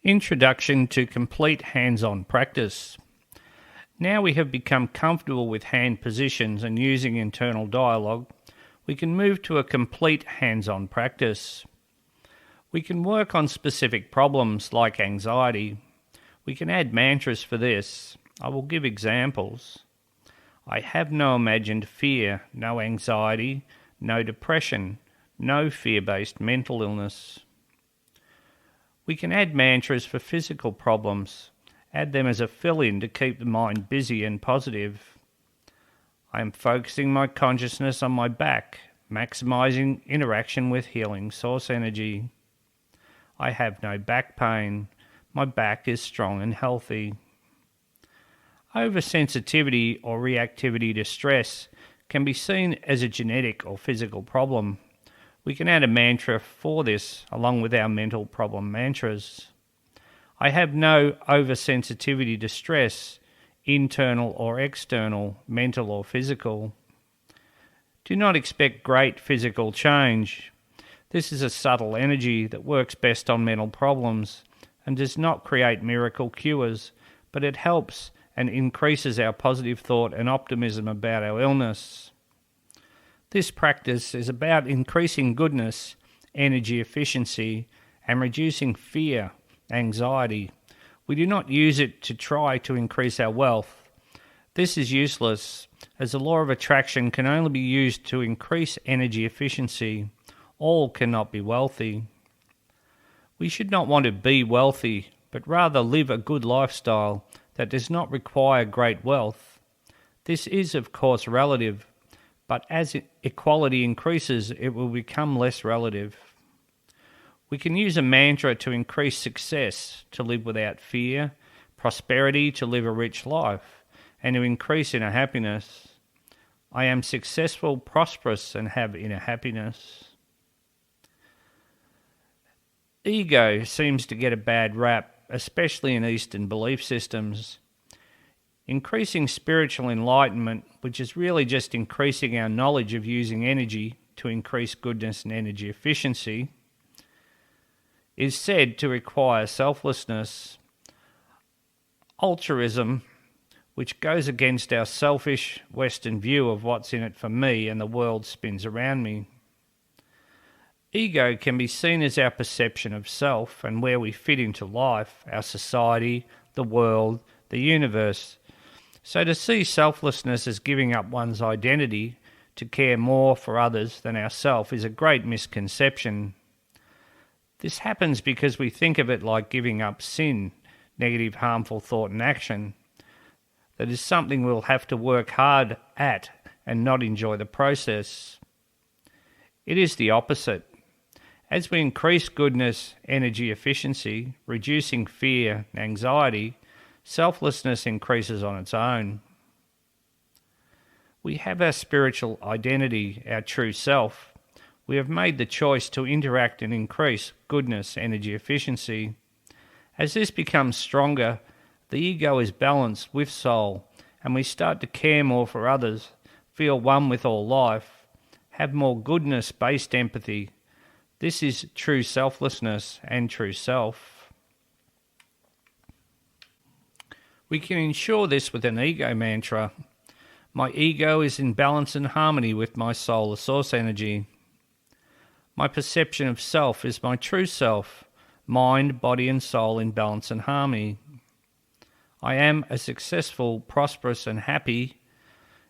Introduction to complete hands-on practice. Now we have become comfortable with hand positions and using internal dialogue, we can move to a complete hands-on practice. We can work on specific problems like anxiety. We can add mantras for this. I will give examples. I have no imagined fear, no anxiety, no depression, no fear-based mental illness. We can add mantras for physical problems. Add them as a fill-in to keep the mind busy and positive. I am focusing my consciousness on my back, maximizing interaction with healing source energy. I have no back pain. My back is strong and healthy. Oversensitivity or reactivity to stress can be seen as a genetic or physical problem. We can add a mantra for this along with our mental problem mantras. I have no oversensitivity to stress, internal or external, mental or physical. Do not expect great physical change. This is a subtle energy that works best on mental problems and does not create miracle cures, but it helps and increases our positive thought and optimism about our illness. This practice is about increasing goodness, energy efficiency, and reducing fear, anxiety. We do not use it to try to increase our wealth. This is useless, as the law of attraction can only be used to increase energy efficiency. All cannot be wealthy. We should not want to be wealthy, but rather live a good lifestyle that does not require great wealth. This is, of course, relative, but as equality increases, it will become less relative. We can use a mantra to increase success, to live without fear, prosperity, to live a rich life, and to increase inner happiness. I am successful, prosperous, and have inner happiness. Ego seems to get a bad rap, especially in Eastern belief systems. Increasing spiritual enlightenment, which is really just increasing our knowledge of using energy to increase goodness and energy efficiency, is said to require selflessness, altruism, which goes against our selfish Western view of what's in it for me and the world spins around me. Ego can be seen as our perception of self and where we fit into life, our society, the world, the universe. So to see selflessness as giving up one's identity to care more for others than ourself is a great misconception. This happens because we think of it like giving up sin, negative, harmful thought and action. That is something we'll have to work hard at and not enjoy the process. It is the opposite. As we increase goodness, energy efficiency, reducing fear and anxiety, selflessness increases on its own. We have our spiritual identity, our true self. We have made the choice to interact and increase goodness, energy efficiency. As this becomes stronger, the ego is balanced with soul, and we start to care more for others, feel one with all life, have more goodness-based empathy. This is true selflessness and true self. We can ensure this with an ego mantra. My ego is in balance and harmony with my soul, the source energy. My perception of self is my true self, mind, body and soul in balance and harmony. I am a successful, prosperous and happy.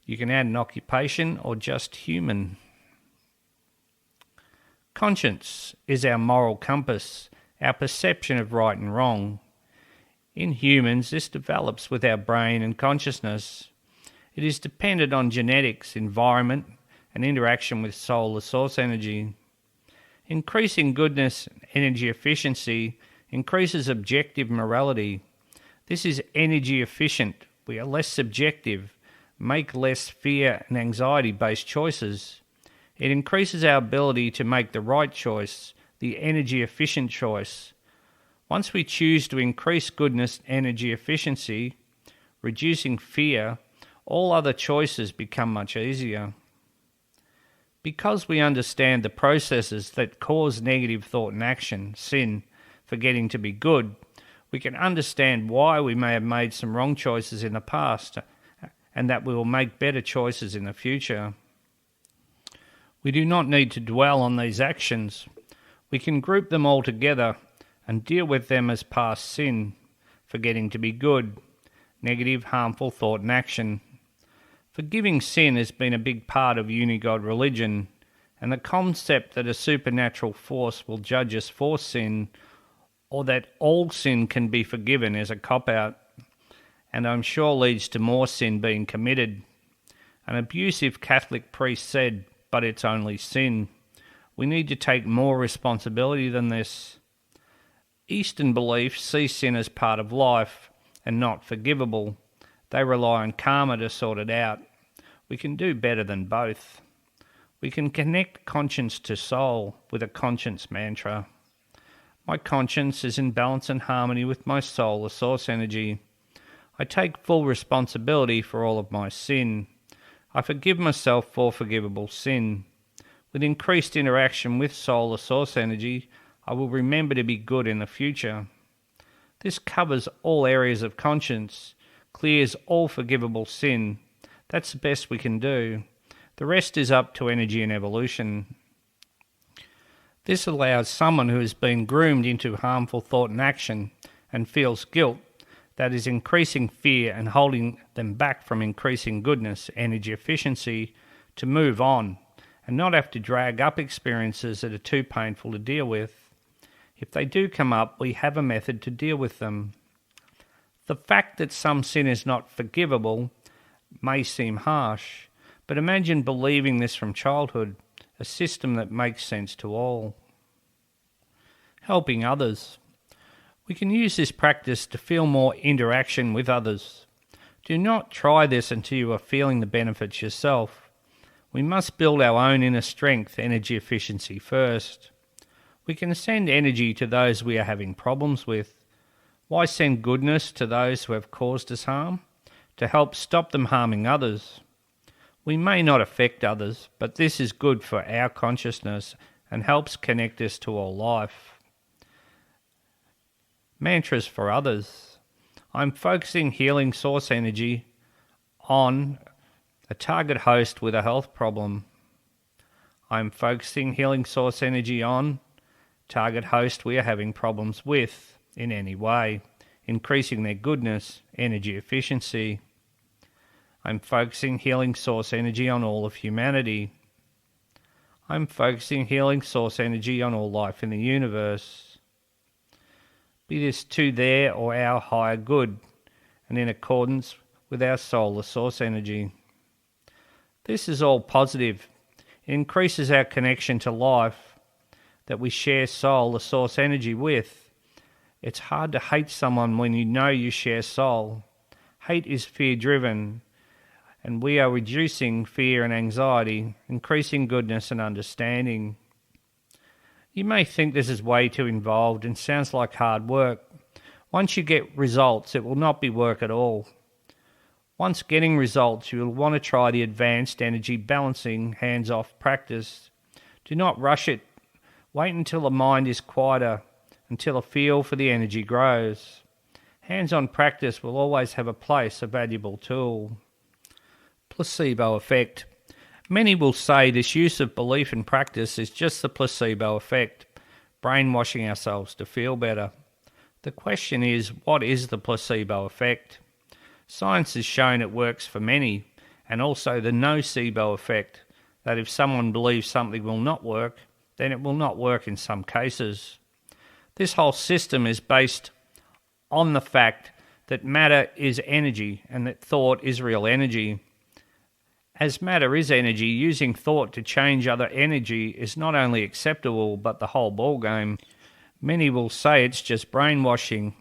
You can add an occupation or just human. Conscience is our moral compass, our perception of right and wrong. In humans, this develops with our brain and consciousness. It is dependent on genetics, environment, and interaction with soul, the source energy. Increasing goodness, energy efficiency, increases objective morality. This is energy efficient. We are less subjective, make less fear and anxiety-based choices. It increases our ability to make the right choice, the energy-efficient choice. Once we choose to increase goodness, energy efficiency, reducing fear, all other choices become much easier. Because we understand the processes that cause negative thought and action, sin, forgetting to be good, We can understand why we may have made some wrong choices in the past and that we will make better choices in the future. We do not need to dwell on these actions. We can group them all together and deal with them as past sin, forgetting to be good, negative, harmful thought and action. Forgiving sin has been a big part of unigod religion, and the concept that a supernatural force will judge us for sin, or that all sin can be forgiven, is a cop-out, and I'm sure leads to more sin being committed. An abusive Catholic priest said, "But it's only sin." We need to take more responsibility than this. Eastern beliefs see sin as part of life and not forgivable. They rely on karma to sort it out. We can do better than both. We can connect conscience to soul with a conscience mantra. My conscience is in balance and harmony with my soul, the source energy. I take full responsibility for all of my sin. I forgive myself for forgivable sin. With increased interaction with soul, the source energy, I will remember to be good in the future. This covers all areas of conscience, clears all forgivable sin. That's the best we can do. The rest is up to energy and evolution. This allows someone who has been groomed into harmful thought and action and feels guilt, that is increasing fear and holding them back from increasing goodness, energy efficiency, to move on and not have to drag up experiences that are too painful to deal with. If they do come up, we have a method to deal with them. The fact that some sin is not forgivable may seem harsh, but imagine believing this from childhood, a system that makes sense to all. Helping others. We can use this practice to feel more interaction with others. Do not try this until you are feeling the benefits yourself. We must build our own inner strength, energy efficiency first. We can send energy to those we are having problems with. Why send goodness to those who have caused us harm? To help stop them harming others. We may not affect others, but this is good for our consciousness and helps connect us to all life. Mantras for others. I'm focusing healing source energy on a target host with a health problem. I'm focusing healing source energy on target host we are having problems with in any way, increasing their goodness, energy efficiency. I'm focusing healing source energy on all of humanity. I'm focusing healing source energy on all life in the universe. Be this to their or our higher good and in accordance with our soul, the source energy. This is all positive. It increases our connection to life that we share soul, the source energy with. It's hard to hate someone when you know you share soul. Hate is fear-driven, and we are reducing fear and anxiety, increasing goodness and understanding. You may think this is way too involved and sounds like hard work. Once you get results, it will not be work at all. Once getting results, you will want to try the advanced energy balancing hands-off practice. Do not rush it. Wait until the mind is quieter, until a feel for the energy grows. Hands-on practice will always have a place, a valuable tool. Placebo effect. Many will say this use of belief in practice is just the placebo effect, brainwashing ourselves to feel better. The question is, what is the placebo effect? Science has shown it works for many, and also the nocebo effect, that if someone believes something will not work, then it will not work in some cases. This whole system is based on the fact that matter is energy and that thought is real energy. As matter is energy, using thought to change other energy is not only acceptable but the whole ballgame. Many will say it's just brainwashing.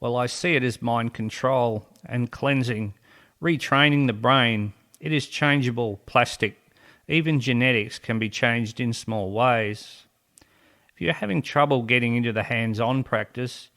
Well, I see it as mind control and cleansing, retraining the brain. It is changeable, plastic. Even genetics can be changed in small ways. If you're having trouble getting into the hands-on practice,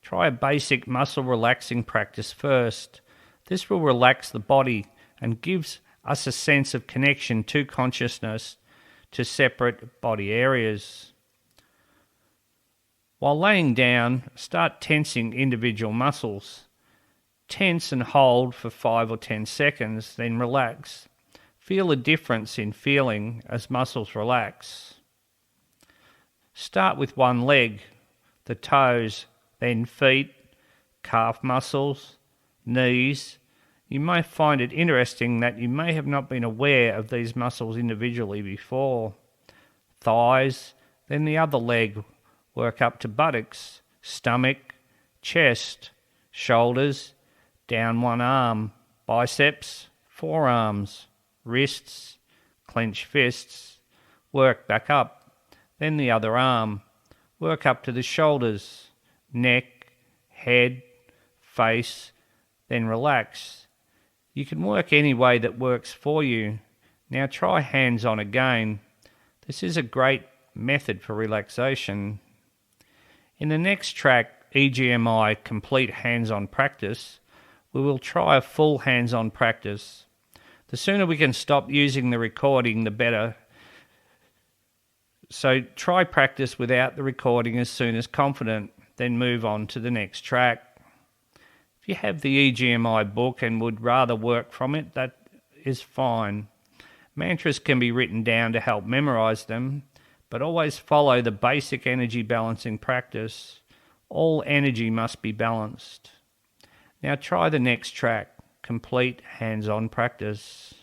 try a basic muscle relaxing practice first. This will relax the body and gives us a sense of connection to consciousness, to separate body areas. While laying down, start tensing individual muscles. Tense and hold for 5 or 10 seconds, then relax. Feel a difference in feeling as muscles relax. Start with one leg, the toes, then feet, calf muscles, knees. You may find it interesting that you may have not been aware of these muscles individually before. Thighs, then the other leg, work up to buttocks, stomach, chest, shoulders, down one arm, biceps, forearms, wrists, clench fists, work back up. Then the other arm, work up to the shoulders, neck, head, face, then relax. You can work any way that works for you. Now try hands-on again. This is a great method for relaxation. In the next track, EGMi Complete Hands-on Practice, we will try a full hands-on practice. The sooner we can stop using the recording, the better. So try practice without the recording as soon as confident, then move on to the next track. If you have the EGMi book and would rather work from it, that is fine. Mantras can be written down to help memorize them, but always follow the basic energy balancing practice. All energy must be balanced. Now try the next track, Complete Hands-on Practice.